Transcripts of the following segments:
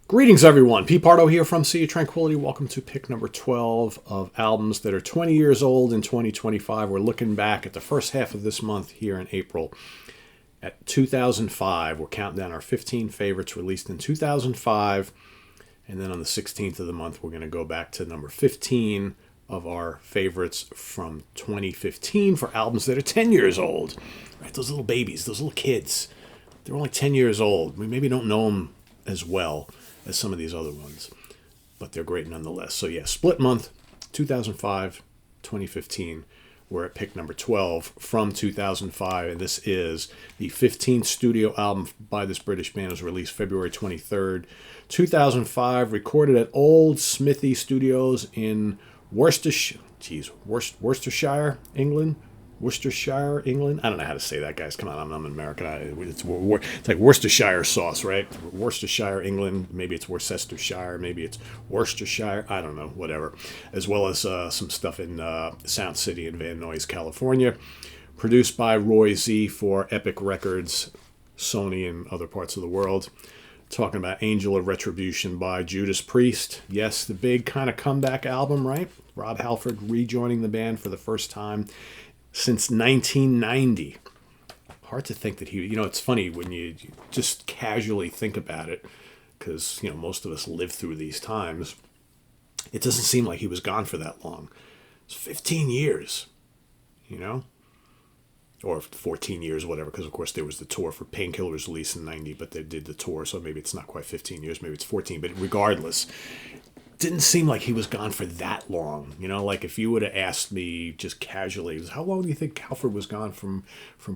Greetings, everyone. Pete Pardo here from Sea of Tranquility. Welcome to pick number 12 of albums that are 20 years old in 2025. We're looking back at the first half of this month here in April at 2005. We're counting down our 15 favorites released in 2005. And then on the 16th of the month, we're going to go back to number 15 of our favorites from 2015 for albums that are 10 years old. Right? Those little babies, those little kids, they're only 10 years old. We maybe don't know them as well as some of these other ones, but they're great nonetheless. So yeah, split month, 2005, 2015. We're at pick number 12 from 2005, and this is the 15th studio album by this British band. It was released February 23rd, 2005, recorded at Old Smithy Studios in Worcestershire, England. Worcestershire, England. I don't know how to say that, guys. Come on, I'm American. It's like Worcestershire sauce, right? Worcestershire, England. Maybe it's Worcestershire. Maybe it's Worcestershire. I don't know. Whatever. As well as some stuff in Sound City in Van Nuys, California. Produced by Roy Z for Epic Records, Sony, and other parts of the world. Talking about Angel of Retribution by Judas Priest. Yes, the big kind of comeback album, right? Rob Halford rejoining the band for the first time since 1990. Hard to think that it's funny when you just casually think about it, because, most of us live through these times. It doesn't seem like he was gone for that long. It's 15 years, or 14 years, whatever, because, of course, there was the tour for Painkillers released in 90, but they did the tour, so maybe it's not quite 15 years, maybe it's 14, but regardless, didn't seem like he was gone for that long. Like if you would have asked me just casually, how long do you think Halford was gone from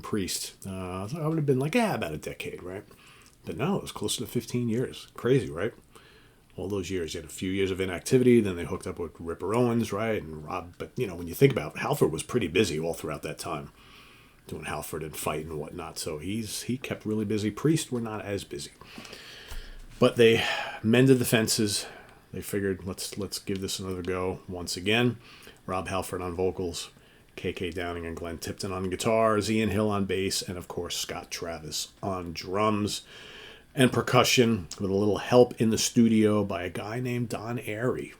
Priest? I would have been like, about a decade, right? But no, it was closer to 15 years. Crazy, right? All those years. You had a few years of inactivity, then they hooked up with Ripper Owens, right? And Rob, but when you think about it, Halford was pretty busy all throughout that time, doing Halford and fight and whatnot. So he kept really busy. Priest were not as busy. But they mended the fences. They figured, let's give this another go once again. Rob Halford on vocals, KK Downing and Glenn Tipton on guitars, Ian Hill on bass, and of course Scott Travis on drums and percussion, with a little help in the studio by a guy named Don Airey.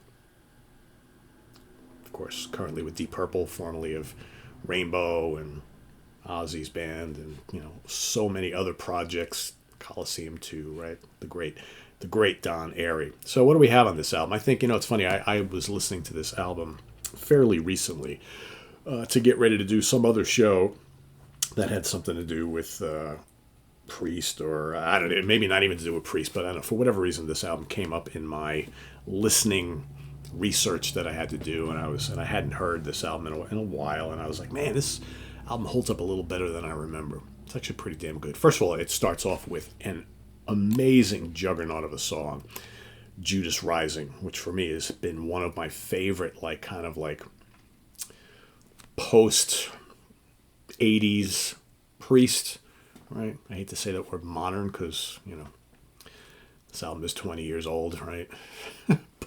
Of course, currently with Deep Purple, formerly of Rainbow and Ozzy's band, and so many other projects, Coliseum 2, right? The great Don Airey. So what do we have on this album? I think, it's funny, I was listening to this album fairly recently to get ready to do some other show that had something to do with Priest, or I don't know, maybe not even to do with Priest, but I don't know, for whatever reason this album came up in my listening research that I had to do, and I hadn't heard this album in a while, and I was like, man, this album holds up a little better than I remember. It's actually pretty damn good. First of all, it starts off with an amazing juggernaut of a song, Judas Rising, which for me has been one of my favorite, kind of post 80s Priest, right? I hate to say that word modern, because this album is 20 years old, right?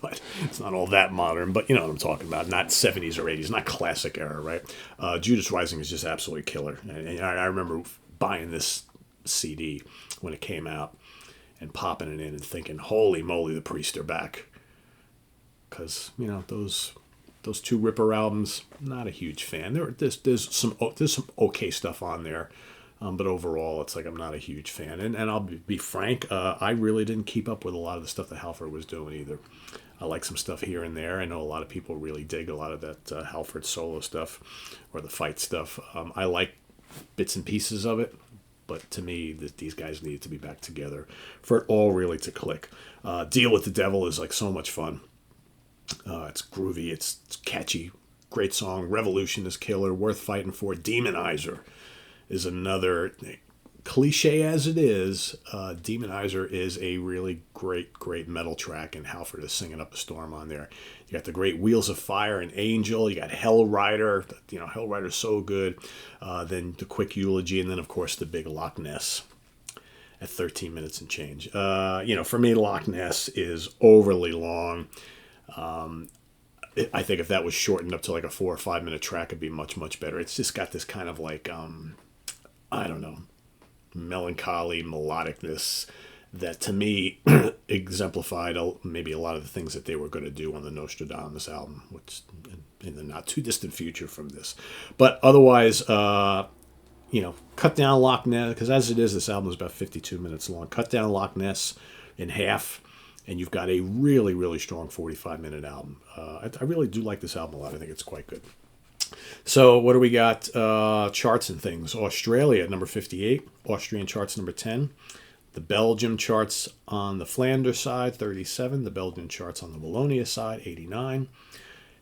But it's not all that modern, but you know what I'm talking about. Not 70s or 80s, not classic era, right? Judas Rising is just absolutely killer. And I remember buying this CD when it came out and popping it in and thinking, holy moly, the Priest are back. Because, those two Ripper albums, not a huge fan. There's some okay stuff on there. But overall, it's like I'm not a huge fan. And I'll be frank, I really didn't keep up with a lot of the stuff that Halford was doing either. I like some stuff here and there. I know a lot of people really dig a lot of that Halford solo stuff or the fight stuff. I like bits and pieces of it. But to me, these guys needed to be back together for it all really to click. Deal with the Devil is so much fun. It's groovy. It's catchy. Great song. Revolution is killer. Worth fighting for. Demonizer is another, cliche as it is. Demonizer is a really great metal track, and Halford is singing up a storm on there. You got the great Wheels of Fire and Angel. You got Hell Rider. Hell Rider's so good. Then the quick eulogy, and then of course the big Loch Ness at 13 minutes and change. For me, Loch Ness is overly long. I think if that was shortened up to a 4 or 5 minute track, it'd be much better. It's just got this kind of I don't know, melancholy, melodicness, that to me exemplified maybe a lot of the things that they were going to do on the Nostradamus album, which in the not too distant future from this. But otherwise, cut down Loch Ness, because as it is, this album is about 52 minutes long. Cut down Loch Ness in half, and you've got a really, really strong 45-minute album. I really do like this album a lot. I think it's quite good. So what do we got? Charts and things. Australia at number 58. Austrian charts number 10. The Belgium charts on the Flanders side, 37. The Belgian charts on the Wallonia side, 89.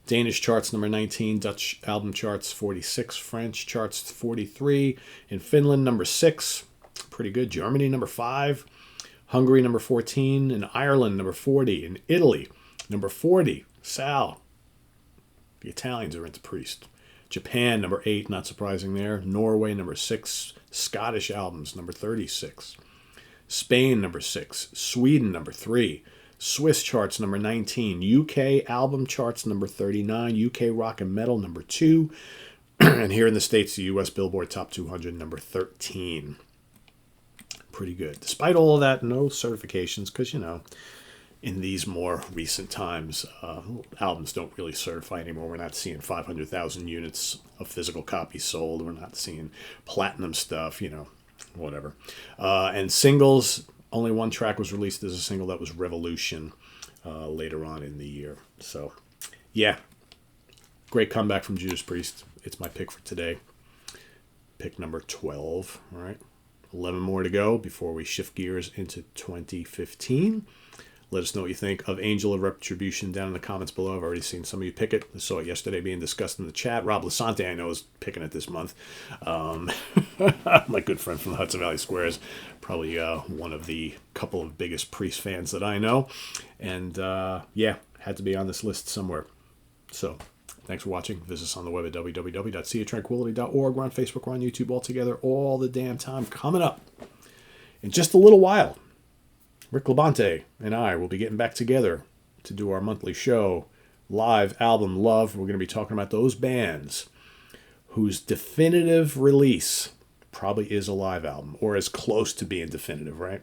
Danish charts number 19. Dutch album charts, 46. French charts, 43. In Finland, number 6. Pretty good. Germany, number 5. Hungary, number 14. In Ireland, number 40. In Italy, number 40. Sal. The Italians are into Priest. Japan, number 8. Not surprising there. Norway, number 6. Scottish albums, number 36. Spain, number 6. Sweden, number 3. Swiss charts, number 19. UK album charts, number 39. UK rock and metal, number 2. And here in the States, the US Billboard Top 200, number 13. Pretty good. Despite all of that, no certifications, because, in these more recent times, albums don't really certify anymore. We're not seeing 500,000 units of physical copies sold. We're not seeing platinum stuff, whatever. And singles, only one track was released as a single. That was Revolution later on in the year. So, yeah, great comeback from Judas Priest. It's my pick for today. Pick number 12. All right, 11 more to go before we shift gears into 2015. Let us know what you think of Angel of Retribution down in the comments below. I've already seen some of you pick it. I saw it yesterday being discussed in the chat. Rob Lasante, I know, is picking it this month. My good friend from the Hudson Valley Squares. Probably one of the couple of biggest Priest fans that I know. And, had to be on this list somewhere. So, thanks for watching. Visit us on the web at www.seatranquility.org. We're on Facebook, we're on YouTube, all together, all the damn time. Coming up in just a little while, Rick Labonte and I will be getting back together to do our monthly show, Live Album Love. We're going to be talking about those bands whose definitive release probably is a live album, or as close to being definitive, right?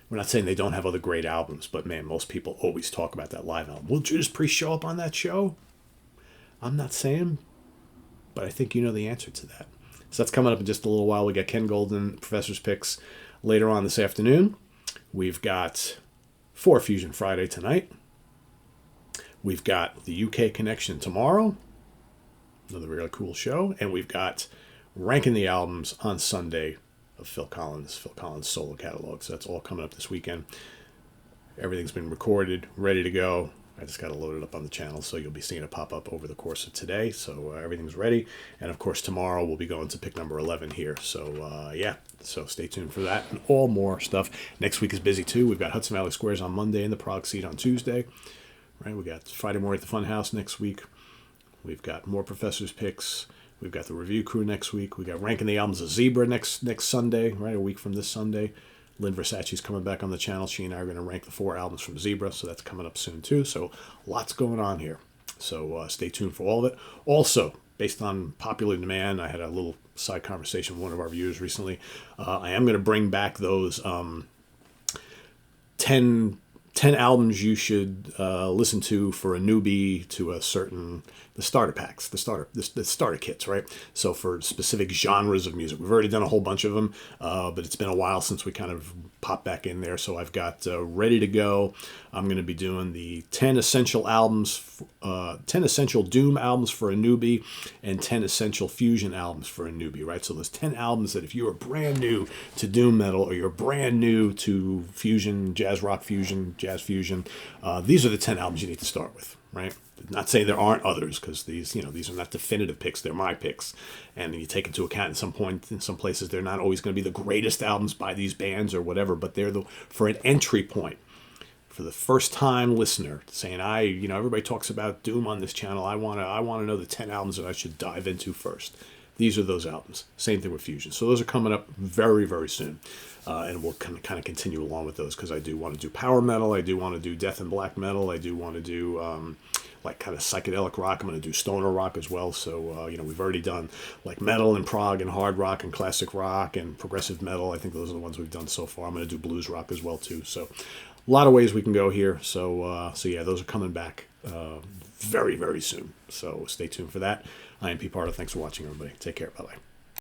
We're not saying they don't have other great albums, but man, most people always talk about that live album. Will Judas Priest show up on that show? I'm not saying, but I think you know the answer to that. So that's coming up in just a little while. We got Ken Golden, Professor's Picks later on this afternoon. We've got 4 Fusion Friday tonight. We've got the UK Connection tomorrow. Another really cool show. And we've got Ranking the Albums on Sunday of Phil Collins' solo catalog. So that's all coming up this weekend. Everything's been recorded, ready to go. I just got to load it up on the channel, so you'll be seeing it pop up over the course of today. So everything's ready. And, of course, tomorrow we'll be going to pick number 11 here. So, so stay tuned for that and all more stuff. Next week is busy, too. We've got Hudson Valley Squares on Monday and the Prague Seat on Tuesday. Right? We got Friday morning at the Funhouse next week. We've got more Professor's Picks. We've got the Review Crew next week. We got Ranking the Albums of Zebra next Sunday, right? A week from this Sunday. Lynn Versace's coming back on the channel. She and I are going to rank the 4 albums from Zebra, so that's coming up soon too. So lots going on here. So stay tuned for all of it. Also, based on popular demand, I had a little side conversation with one of our viewers recently. I am going to bring back those 10 albums you should listen to for a newbie to a certain, the starter packs, the starter kits, right? So for specific genres of music. We've already done a whole bunch of them, but it's been a while since we kind of popped back in there. So I've got ready to go. I'm going to be doing the 10 essential albums, 10 essential Doom albums for a newbie, and 10 essential Fusion albums for a newbie, right? So there's 10 albums that if you are brand new to Doom metal, or you're brand new to Fusion, jazz rock fusion, jazz fusion, these are the 10 albums you need to start with, right? Not saying there aren't others, because these are not definitive picks. They're my picks, and you take into account at some point, in some places, they're not always going to be the greatest albums by these bands or whatever, but they're for an entry point, for the first time listener, saying, everybody talks about Doom on this channel. I want to know the 10 albums that I should dive into first. These are those albums. Same thing with Fusion. So those are coming up very, very soon. And we'll kind of continue along with those, because I do want to do power metal. I do want to do death and black metal. I do want to do like kind of psychedelic rock. I'm going to do stoner rock as well. So, we've already done like metal and prog and hard rock and classic rock and progressive metal. I think those are the ones we've done so far. I'm going to do blues rock as well too. So a lot of ways we can go here. So yeah, those are coming back very, very soon. So stay tuned for that. I am Pete Pardo. Thanks for watching, everybody. Take care. Bye-bye.